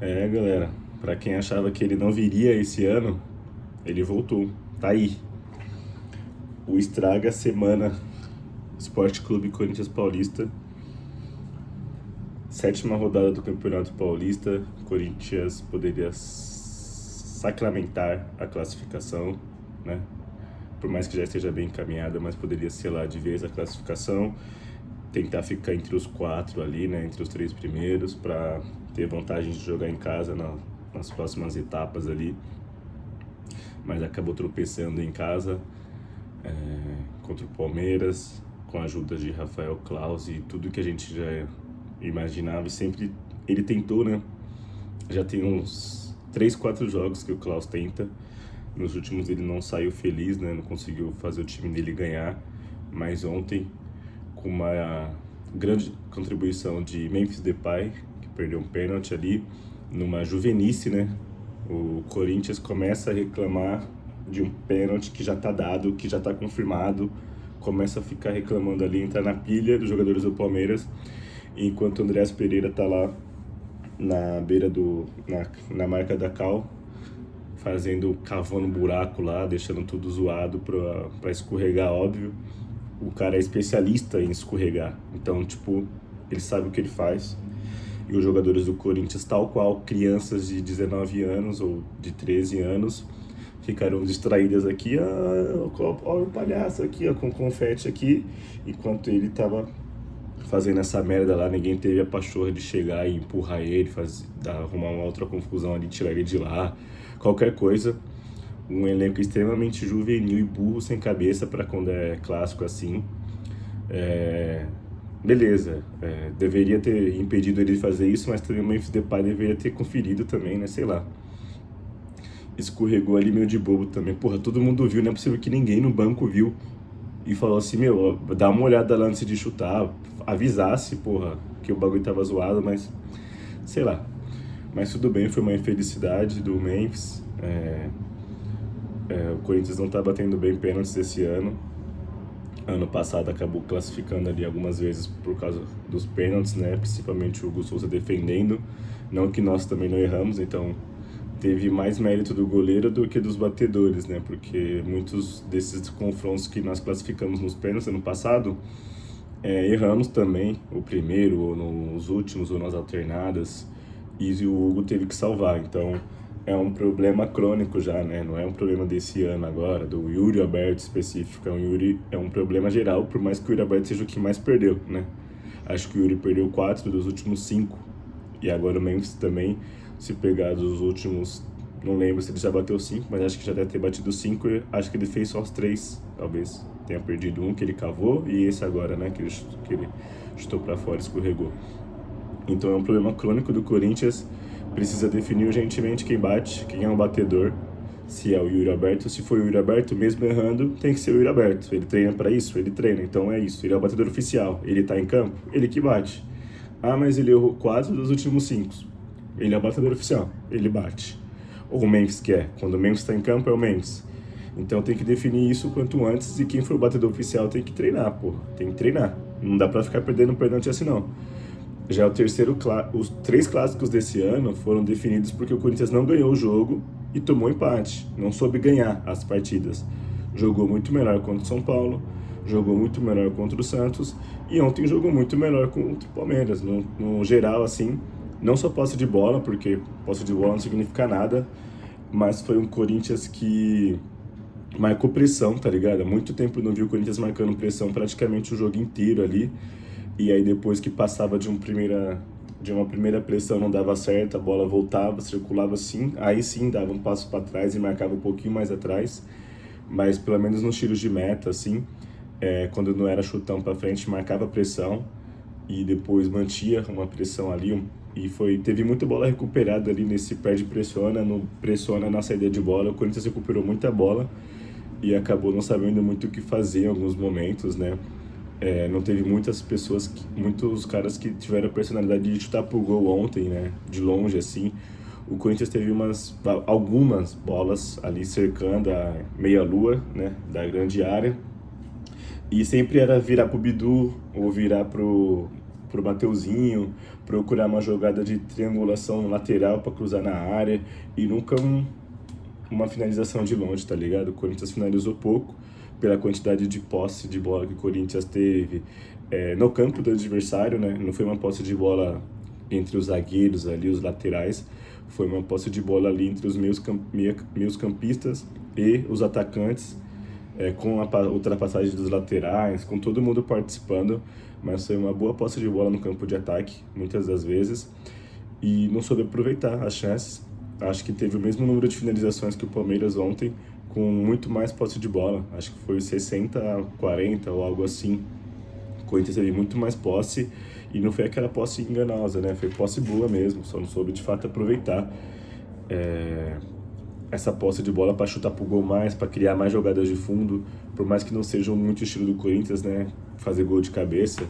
É, galera, pra quem achava que ele não viria esse ano, ele voltou. Tá aí. O Estraga Semana Esporte Clube Corinthians Paulista. Sétima rodada do Campeonato Paulista. Corinthians poderia sacramentar a classificação, né? Por mais que já esteja bem encaminhada, mas poderia selar de vez a classificação. Tentar ficar entre os quatro ali, né? Entre os três primeiros, para ter vantagem de jogar em casa nas próximas etapas ali. Mas acabou tropeçando em casa contra o Palmeiras, com a ajuda de Rafael Claus e tudo que a gente já imaginava. E sempre ele tentou, né? Já tem uns 3, 4 jogos que o Claus tenta. Nos últimos ele não saiu feliz, né? Não conseguiu fazer o time dele ganhar. Mas ontem, com uma grande contribuição de Memphis Depay, que perdeu um pênalti ali, numa juvenice, né? O Corinthians começa a reclamar de um pênalti que já tá dado, que já tá confirmado, começa a ficar reclamando ali, entrar na pilha dos jogadores do Palmeiras, enquanto o Andreas Pereira tá lá na beira na marca da cal, cavando um buraco lá, deixando tudo zoado pra escorregar, óbvio. O cara é especialista em escorregar, então, tipo, ele sabe o que ele faz. E os jogadores do Corinthians, tal qual crianças de 19 anos ou de 13 anos, ficaram distraídas aqui, olha o palhaço aqui, ó, com confete aqui, enquanto ele tava fazendo essa merda lá, ninguém teve a pachorra de chegar e empurrar ele, arrumar uma outra confusão ali, tirar ele de lá, qualquer coisa. Um elenco extremamente juvenil e burro, sem cabeça para quando é clássico assim. Beleza, deveria ter impedido ele de fazer isso, mas também o Memphis Depay deveria ter conferido também, né, sei lá. Escorregou ali meio de bobo também. Porra, todo mundo viu, não é possível que ninguém no banco viu. E falou assim, meu, dá uma olhada lá antes de chutar, avisasse, porra, que o bagulho tava zoado, mas sei lá. Mas tudo bem, foi uma infelicidade do Memphis. O Corinthians não tá batendo bem pênaltis esse ano. Ano passado acabou classificando ali algumas vezes por causa dos pênaltis, né? Principalmente o Hugo Souza defendendo. Não que nós também não erramos, então teve mais mérito do goleiro do que dos batedores, né? Porque muitos desses confrontos que nós classificamos nos pênaltis ano passado, erramos também, o primeiro, ou nos últimos, ou nas alternadas, e o Hugo teve que salvar. Então é um problema crônico já, né? Não é um problema desse ano agora, do Yuri Alberto específico. É um problema geral, por mais que o Yuri Alberto seja o que mais perdeu, né? Acho que o Yuri perdeu 4 dos últimos 5. E agora o Memphis também, se pegar dos últimos, não lembro se ele já bateu 5, mas acho que já deve ter batido 5. Acho que ele fez só os 3, talvez tenha perdido um que ele cavou e esse agora, né, que ele chutou pra fora, escorregou. Então é um problema crônico do Corinthians, precisa definir urgentemente quem bate, quem é o batedor, se é o Yuri Alberto. Se for o Yuri Alberto, mesmo errando, tem que ser o Yuri Alberto. Ele treina pra isso? Ele treina, então é isso. Ele é o batedor oficial, ele tá em campo, ele que bate. Ah, mas ele errou 4 dos últimos 5. Ele é o batedor oficial, ele bate. Ou o Memphis quer, quando o Memphis está em campo é o Memphis. Então tem que definir isso o quanto antes, e quem for o batedor oficial tem que treinar, pô. Tem que treinar. Não dá pra ficar perdendo pênalti assim não. Já os 3 clássicos desse ano foram definidos porque o Corinthians não ganhou o jogo e tomou empate. Não soube ganhar as partidas. Jogou muito melhor contra o São Paulo, jogou muito melhor contra o Santos e ontem jogou muito melhor contra o Palmeiras. No geral, assim, não só posse de bola, porque posse de bola não significa nada, mas foi um Corinthians que marcou pressão, tá ligado? Há muito tempo eu não vi o Corinthians marcando pressão praticamente o jogo inteiro ali. E aí depois que passava de uma primeira pressão não dava certo, a bola voltava, circulava assim, aí sim dava um passo para trás e marcava um pouquinho mais atrás, mas pelo menos nos tiros de meta, assim, quando não era chutão para frente, marcava pressão e depois mantinha uma pressão ali, teve muita bola recuperada ali nesse perde-pressiona, no pressiona na saída de bola. O Corinthians recuperou muita bola e acabou não sabendo muito o que fazer em alguns momentos, né? Não teve muitos caras que tiveram a personalidade de chutar pro gol ontem, né? De longe, assim. O Corinthians teve algumas bolas ali cercando a meia-lua, né? Da grande área. E sempre era virar pro Bidu ou virar pro pro Mateuzinho, procurar uma jogada de triangulação lateral para cruzar na área e nunca uma finalização de longe, tá ligado? O Corinthians finalizou pouco pela quantidade de posse de bola que o Corinthians teve no campo do adversário, né? Não foi uma posse de bola entre os zagueiros ali, os laterais, foi uma posse de bola ali entre os meus campistas e os atacantes, com a ultrapassagem dos laterais, com todo mundo participando, mas foi uma boa posse de bola no campo de ataque, muitas das vezes, e não soube aproveitar as chances. Acho que teve o mesmo número de finalizações que o Palmeiras ontem, com muito mais posse de bola. Acho que foi 60-40 ou algo assim. O Corinthians teve muito mais posse e não foi aquela posse enganosa, né? Foi posse boa mesmo, só não soube de fato aproveitar essa posse de bola para chutar pro gol mais, para criar mais jogadas de fundo, por mais que não seja muito estilo do Corinthians, né? Fazer gol de cabeça.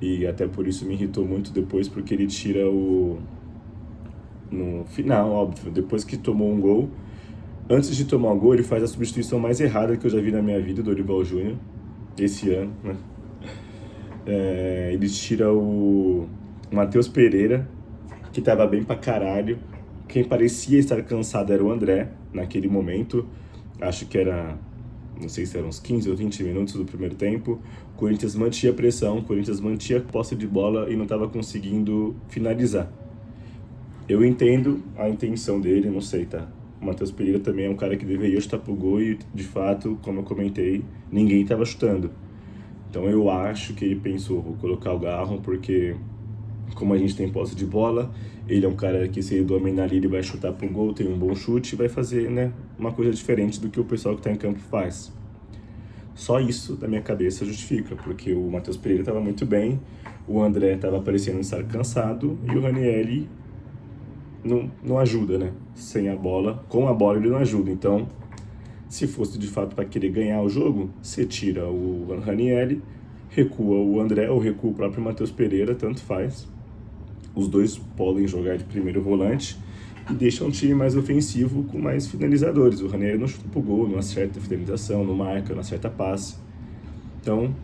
E até por isso me irritou muito depois, porque ele tira no final, óbvio, depois que tomou um gol, antes de tomar o gol, ele faz a substituição mais errada que eu já vi na minha vida, do Dorival Júnior, esse ano, né? Ele tira o Matheus Pereira, que tava bem pra caralho. Quem parecia estar cansado era o André, naquele momento. Acho que era, não sei se eram uns 15 ou 20 minutos do primeiro tempo. O Corinthians mantinha a pressão, o Corinthians mantinha a posse de bola e não estava conseguindo finalizar. Eu entendo a intenção dele, não sei, tá? O Matheus Pereira também é um cara que deveria chutar pro gol e, de fato, como eu comentei, ninguém estava chutando. Então eu acho que ele pensou, vou colocar o Garro porque, como a gente tem posse de bola, ele é um cara que, se ele dominar ali, ele vai chutar pro gol, tem um bom chute e vai fazer, né, uma coisa diferente do que o pessoal que está em campo faz. Só isso, da minha cabeça, justifica, porque o Matheus Pereira estava muito bem, o André estava parecendo estar cansado e o Ranieri não ajuda, né? Sem a bola, com a bola ele não ajuda. Então, se fosse de fato para querer ganhar o jogo, você tira o Ranieri, recua o André ou recua o próprio Matheus Pereira, tanto faz. Os dois podem jogar de primeiro volante e deixa um time mais ofensivo com mais finalizadores. O Ranieri não chuta pro gol, não acerta a finalização, não marca, não acerta passe. Então,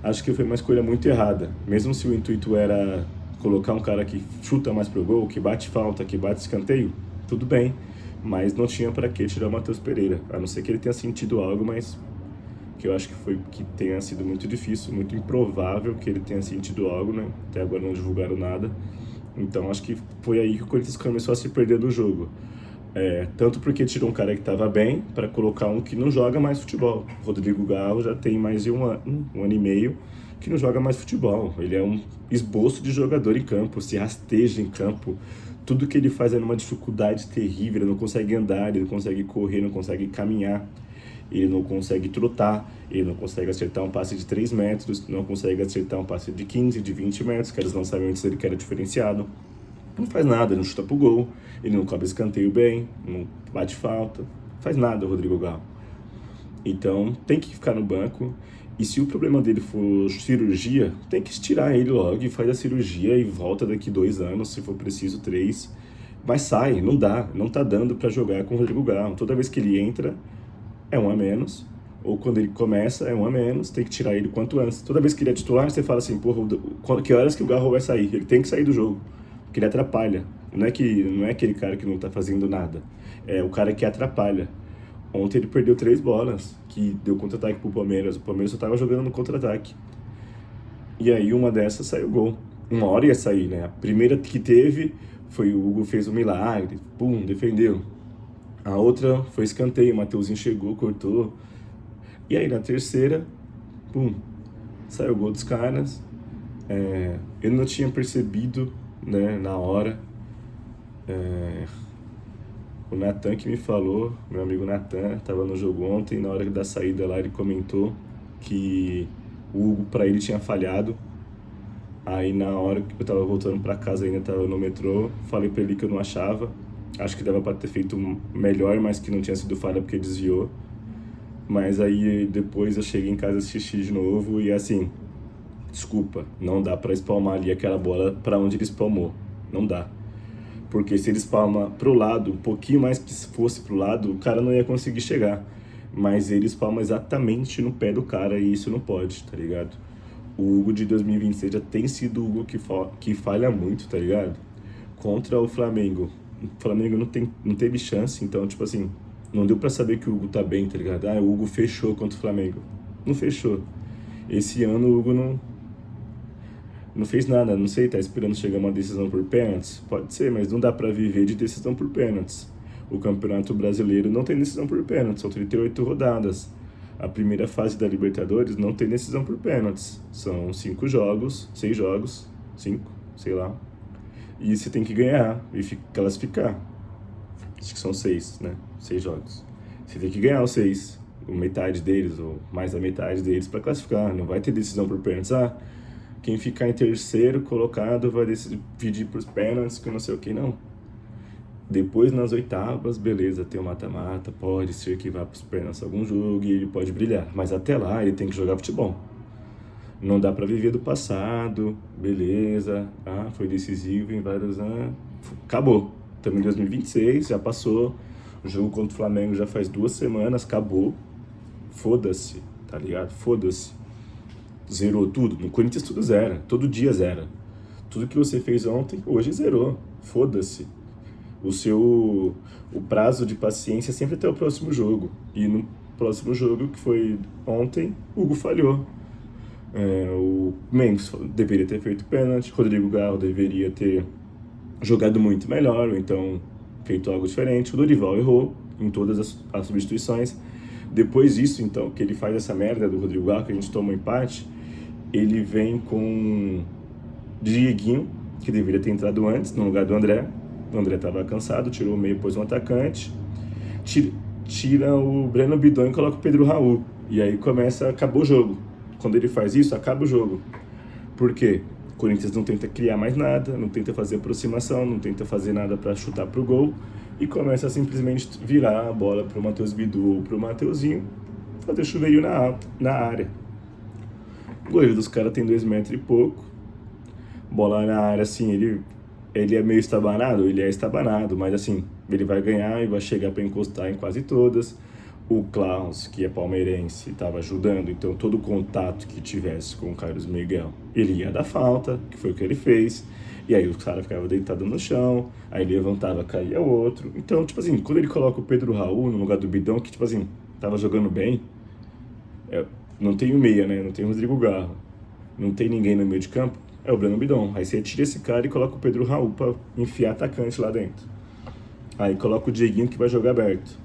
acho que foi uma escolha muito errada. Mesmo se o intuito era colocar um cara que chuta mais pro gol, que bate falta, que bate escanteio, tudo bem. Mas não tinha para que tirar o Matheus Pereira, a não ser que ele tenha sentido algo, mas que eu acho que tenha sido muito difícil, muito improvável que ele tenha sentido algo, né? Até agora não divulgaram nada. Então acho que foi aí que o Corinthians começou a se perder do jogo. Tanto porque tirou um cara que estava bem para colocar um que não joga mais futebol. Rodrigo Garro já tem mais de um ano e meio que não joga mais futebol. Ele é um esboço de jogador em campo, se rasteja em campo. Tudo que ele faz é numa dificuldade terrível, ele não consegue andar, ele não consegue correr, não consegue caminhar, ele não consegue trotar, ele não consegue acertar um passe de 3 metros, não consegue acertar um passe de 15, de 20 metros, que eles não sabem antes dele que era diferenciado. Não faz nada, ele não chuta pro gol, ele não cobra escanteio bem, não bate falta, não faz nada o Rodrigo Garro. Então tem que ficar no banco. E se o problema dele for cirurgia, tem que tirar ele logo e faz a cirurgia e volta daqui 2 anos, se for preciso 3. Mas sai, não dá, não tá dando para jogar com o Rodrigo Garro. Toda vez que ele entra, é um a menos. Ou quando ele começa, é um a menos, tem que tirar ele quanto antes. Toda vez que ele é titular, você fala assim, porra, que horas que o Garro vai sair? Ele tem que sair do jogo, porque ele atrapalha. Não é aquele cara que não tá fazendo nada, é o cara que atrapalha. Ontem ele perdeu 3 bolas, que deu contra-ataque pro Palmeiras. O Palmeiras só tava jogando no contra-ataque. E aí uma dessas saiu gol. Uma hora ia sair, né? A primeira que teve foi o Hugo fez um milagre, pum, defendeu. A outra foi escanteio, o Mateuzinho chegou, cortou. E aí na terceira, pum, saiu o gol dos caras. Eu não tinha percebido, né, na hora. O Natan que me falou, meu amigo Natan, estava no jogo ontem, na hora da saída lá ele comentou que o Hugo para ele tinha falhado. Aí na hora que eu estava voltando para casa, ainda estava no metrô, falei para ele que eu não achava. Acho que dava para ter feito melhor, mas que não tinha sido falha porque desviou. Mas aí depois eu cheguei em casa, assisti de novo e assim, desculpa, não dá para espalmar ali aquela bola para onde ele espalmou, não dá. Porque se ele espalma pro lado, um pouquinho mais que se fosse pro lado, o cara não ia conseguir chegar. Mas ele espalma exatamente no pé do cara e isso não pode, tá ligado? O Hugo de 2026 já tem sido o Hugo que falha muito, tá ligado? Contra o Flamengo. O Flamengo não teve chance, então, tipo assim, não deu pra saber que o Hugo tá bem, tá ligado? Ah, o Hugo fechou contra o Flamengo. Não fechou. Esse ano o Hugo não fez nada, não sei, tá esperando chegar uma decisão por pênaltis? Pode ser, mas não dá pra viver de decisão por pênaltis. O Campeonato Brasileiro não tem decisão por pênaltis, são 38 rodadas. A primeira fase da Libertadores não tem decisão por pênaltis. São 5 jogos, 6 jogos, 5, sei lá. E você tem que ganhar e classificar. Acho que são 6, né? 6 jogos. Você tem que ganhar os 6, metade deles, ou mais da metade deles, pra classificar. Não vai ter decisão por pênaltis. Ah, quem ficar em terceiro colocado vai dividir pros pênaltis, que não sei o que, não. Depois, nas oitavas, beleza, tem o mata-mata, pode ser que vá pros pênaltis algum jogo e ele pode brilhar. Mas até lá, ele tem que jogar futebol. Não dá pra viver do passado, beleza, foi decisivo em vários anos. Acabou. Estamos em 2026, já passou. O jogo contra o Flamengo já faz 2 semanas, acabou. Foda-se, tá ligado? Foda-se. Zerou tudo. No Corinthians tudo zera. Todo dia zera. Tudo que você fez ontem, hoje zerou. Foda-se. O prazo de paciência é sempre até o próximo jogo. E no próximo jogo, que foi ontem, o Hugo falhou. O Mendes deveria ter feito pênalti, Rodrigo Garro deveria ter jogado muito melhor, ou então feito algo diferente. O Dorival errou em todas as substituições. Depois disso, então, que ele faz essa merda do Rodrigo Garro, que a gente toma um empate, ele vem com Dieguinho, que deveria ter entrado antes, no lugar do André. O André estava cansado, tirou o meio, pôs um atacante, tira o Breno Bidon e coloca o Pedro Raul. E aí acabou o jogo. Quando ele faz isso, acaba o jogo. Por quê? O Corinthians não tenta criar mais nada, não tenta fazer aproximação, não tenta fazer nada para chutar pro gol e começa a simplesmente virar a bola pro Matheus Bidu ou pro Mateuzinho, fazer chuveirinho na área. O goleiro dos caras tem 2 metros e pouco. Bola na área, assim, ele é meio estabanado? Ele é estabanado, mas assim, ele vai ganhar e vai chegar para encostar em quase todas. O Klaus, que é palmeirense, estava ajudando, então todo contato que tivesse com o Carlos Miguel, ele ia dar falta, que foi o que ele fez. E aí o cara ficava deitado no chão, aí ele levantava, caía o outro. Então, tipo assim, quando ele coloca o Pedro Raul no lugar do Bidon, que, tipo assim, tava jogando bem, não tem o meia, né? Não tem o Rodrigo Garro, não tem ninguém no meio de campo, é o Breno Bidon. Aí você tira esse cara e coloca o Pedro Raul pra enfiar atacante lá dentro. Aí coloca o Dieguinho que vai jogar aberto.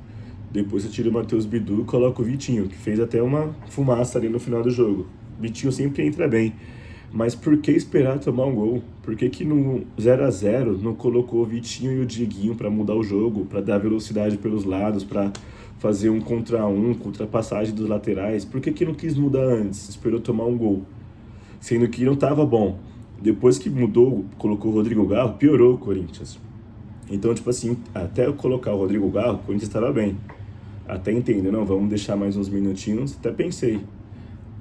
Depois você tira o Matheus Bidu e coloca o Vitinho, que fez até uma fumaça ali no final do jogo. Vitinho sempre entra bem. Mas por que esperar tomar um gol? Por que no 0-0 não colocou o Vitinho e o Dieguinho pra mudar o jogo, pra dar velocidade pelos lados, pra fazer um contra um, com ultrapassagem dos laterais? Por que não quis mudar antes? Esperou tomar um gol. Sendo que não tava bom. Depois que mudou, colocou o Rodrigo Garro, piorou o Corinthians. Então, tipo assim, até eu colocar o Rodrigo Garro, o Corinthians estava bem. Até entender, não, vamos deixar mais uns minutinhos. Até pensei,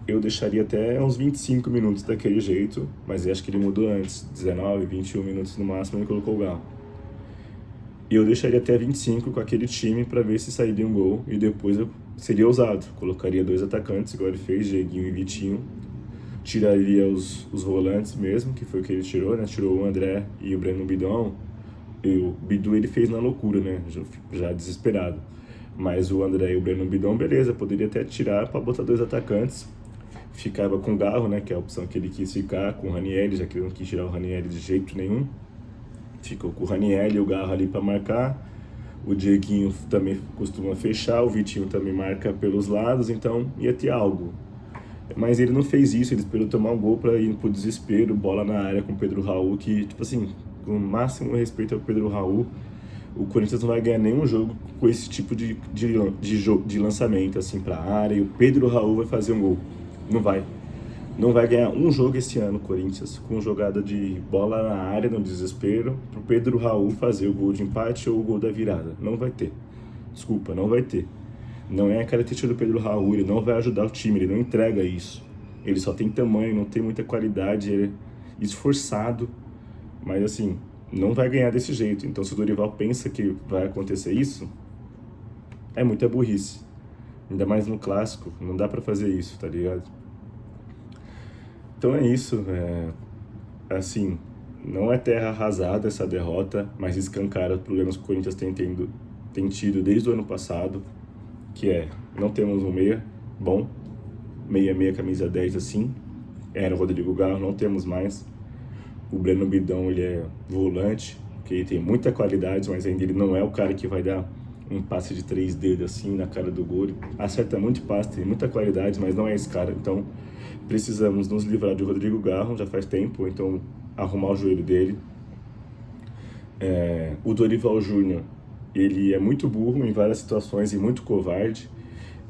eu deixaria até uns 25 minutos daquele jeito, mas eu acho que ele mudou antes, 19, 21 minutos no máximo, ele colocou o Garro. E eu deixaria até 25 com aquele time para ver se sairia um gol, e depois eu seria ousado. Colocaria 2 atacantes, igual ele fez, Dieguinho e Vitinho. Tiraria os volantes mesmo, que foi o que ele tirou, né? Tirou o André e o Breno Bidon. E o Bidu ele fez na loucura, né? Já desesperado. Mas o André e o Breno Bidon, beleza, poderia até tirar para botar 2 atacantes. Ficava com o Garro, né? Que é a opção que ele quis ficar, com o Ranieri, já que ele não quis tirar o Ranieri de jeito nenhum. Ficou com o Ranieri e o Garro ali para marcar. O Dieguinho também costuma fechar, o Vitinho também marca pelos lados, então ia ter algo. Mas ele não fez isso, ele esperou tomar um gol para ir pro desespero, bola na área com o Pedro Raul, que, tipo assim, com o máximo respeito ao Pedro Raul, o Corinthians não vai ganhar nenhum jogo com esse tipo de lançamento, assim, pra área, e o Pedro Raul vai fazer um gol. Não vai. Não vai ganhar um jogo esse ano, o Corinthians, com jogada de bola na área, no desespero, pro Pedro Raul fazer o gol de empate ou o gol da virada. Não vai ter. Desculpa, não vai ter. Não é a característica do Pedro Raul, ele não vai ajudar o time, ele não entrega isso. Ele só tem tamanho, não tem muita qualidade, ele é esforçado, mas assim, não vai ganhar desse jeito. Então se o Dorival pensa que vai acontecer isso, é muita burrice. Ainda mais no clássico, não dá pra fazer isso, tá ligado? Então é isso, assim, não é terra arrasada essa derrota, mas escancara os problemas que o Corinthians tem tido desde o ano passado, que é, não temos um meia bom, meia camisa 10 assim, era o Rodrigo Garro, não temos mais. O Breno Bidão, ele é volante, que ele tem muita qualidade, mas ainda ele não é o cara que vai dar um passe de 3 dedos assim na cara do gol. Ele acerta muito passe, tem muita qualidade, mas não é esse cara. Então precisamos nos livrar de Rodrigo Garro, já faz tempo, então arrumar o joelho dele. O Dorival Júnior, ele é muito burro em várias situações e muito covarde.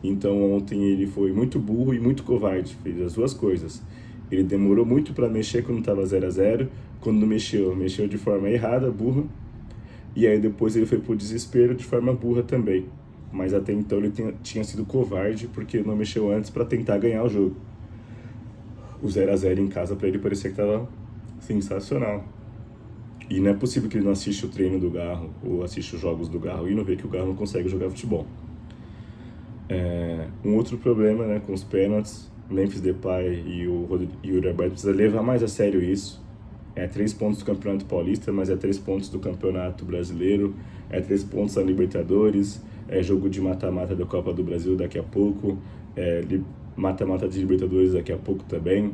Então ontem ele foi muito burro e muito covarde, fez as duas coisas. Ele demorou muito para mexer quando estava 0-0, quando não mexeu de forma errada, burra. E aí depois ele foi pro desespero de forma burra também. Mas até então ele tinha sido covarde porque não mexeu antes para tentar ganhar o jogo. O 0-0 em casa para ele parecia que tava sensacional. E não é possível que ele não assista o treino do Garro ou assista os jogos do Garro e não vê que o Garro não consegue jogar futebol. Um outro problema, né, com os pênaltis, Memphis Depay e o Yuri Alberto precisa levar mais a sério isso. É 3 pontos do Campeonato Paulista, mas é 3 pontos do Campeonato Brasileiro, é 3 pontos da Libertadores, é jogo de mata-mata da Copa do Brasil daqui a pouco, mata-mata de Libertadores daqui a pouco também.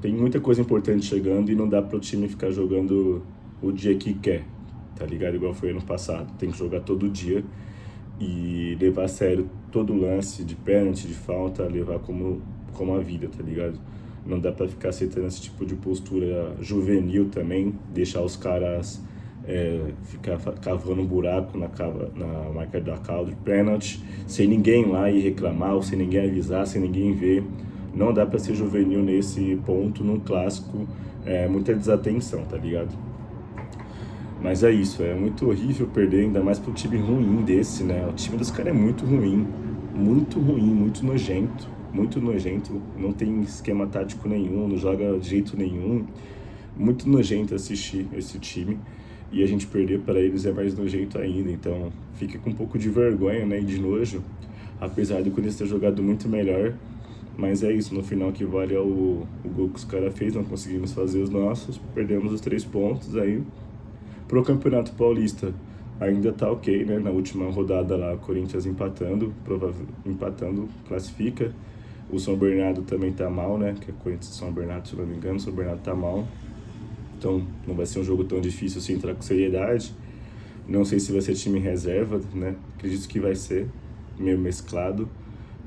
Tem muita coisa importante chegando e não dá para o time ficar jogando o dia que quer, tá ligado? Igual foi ano passado, tem que jogar todo dia e levar a sério todo lance de pênalti, de falta, levar como a vida, tá ligado? Não dá pra ficar aceitando esse tipo de postura juvenil também, deixar os caras ficar cavando um buraco na marca da cal de pênalti, sem ninguém lá ir reclamar, ou sem ninguém avisar, sem ninguém ver. Não dá pra ser juvenil nesse ponto, num clássico, muita desatenção, tá ligado? Mas é isso, é muito horrível perder, ainda mais para um time ruim desse, né? O time dos caras é muito ruim, muito nojento, não tem esquema tático nenhum, não joga de jeito nenhum. Muito nojento assistir esse time e a gente perder para eles é mais nojento ainda, então fica com um pouco de vergonha, né, e de nojo, apesar do Corinthians ter jogado muito melhor. Mas é isso, no final que vale é o gol que os caras fez, não conseguimos fazer os nossos, perdemos os 3 pontos aí. Pro Campeonato Paulista ainda tá ok, né? Na última rodada lá, o Corinthians empatando, classifica. O São Bernardo também tá mal, né? Que é Corinthians e São Bernardo, se não me engano, o São Bernardo tá mal. Então não vai ser um jogo tão difícil assim entrar com seriedade. Não sei se vai ser time reserva, né? Acredito que vai ser meio mesclado,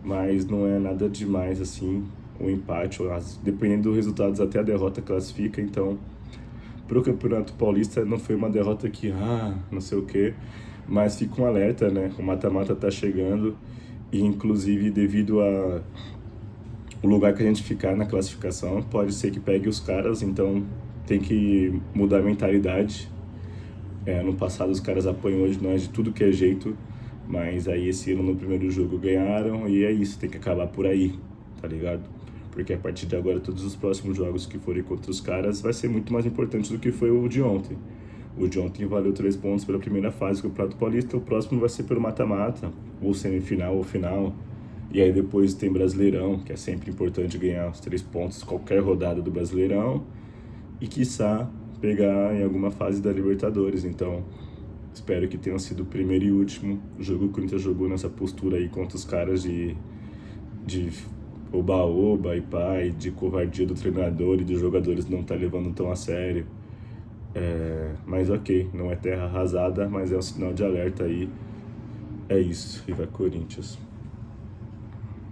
mas não é nada demais assim. O empate, dependendo dos resultados, até a derrota classifica, então pro Campeonato Paulista não foi uma derrota que, não sei o que, mas fica um alerta, né? O mata-mata tá chegando e, inclusive, devido a o lugar que a gente ficar na classificação, pode ser que pegue os caras, então tem que mudar a mentalidade. No passado os caras apanham hoje nós de tudo que é jeito, mas aí esse ano no primeiro jogo ganharam e é isso, tem que acabar por aí, tá ligado? Porque a partir de agora todos os próximos jogos que forem contra os caras vai ser muito mais importante do que foi o de ontem. O de ontem valeu 3 pontos pela primeira fase do Campeonato Paulista, o próximo vai ser pelo mata-mata, ou semifinal ou final. E aí depois tem Brasileirão, que é sempre importante ganhar os 3 pontos qualquer rodada do Brasileirão. E quiçá pegar em alguma fase da Libertadores. Então espero que tenha sido o primeiro e último jogo que o Corinthians jogou nessa postura aí contra os caras de oba-oba e pai, de covardia do treinador e dos jogadores não tá levando tão a sério. Mas ok, não é terra arrasada, mas é um sinal de alerta aí. É isso, viva Corinthians.